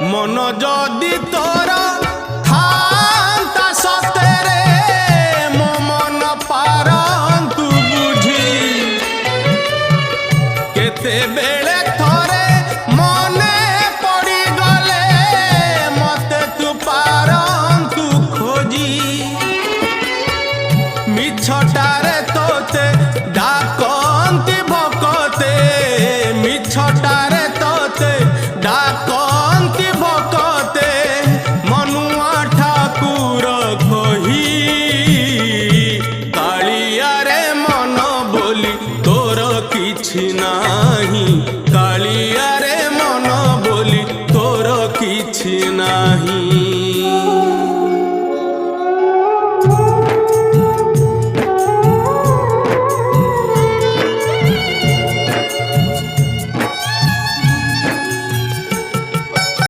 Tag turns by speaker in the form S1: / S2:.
S1: मन जदि तोर थांता सतेरे मो मन पारंतु बुझी केते बेले थोरे मने पड़ी गले मते तू पारंतु खोजी मिछटारे तोते डाकंती भकते मिछटारे तोते डाकंती भकते मनुआ ठाकुर कही कालिया रे मन बोली तोर किछि नाही कालिया रे मन बोली तोर किछि नाही।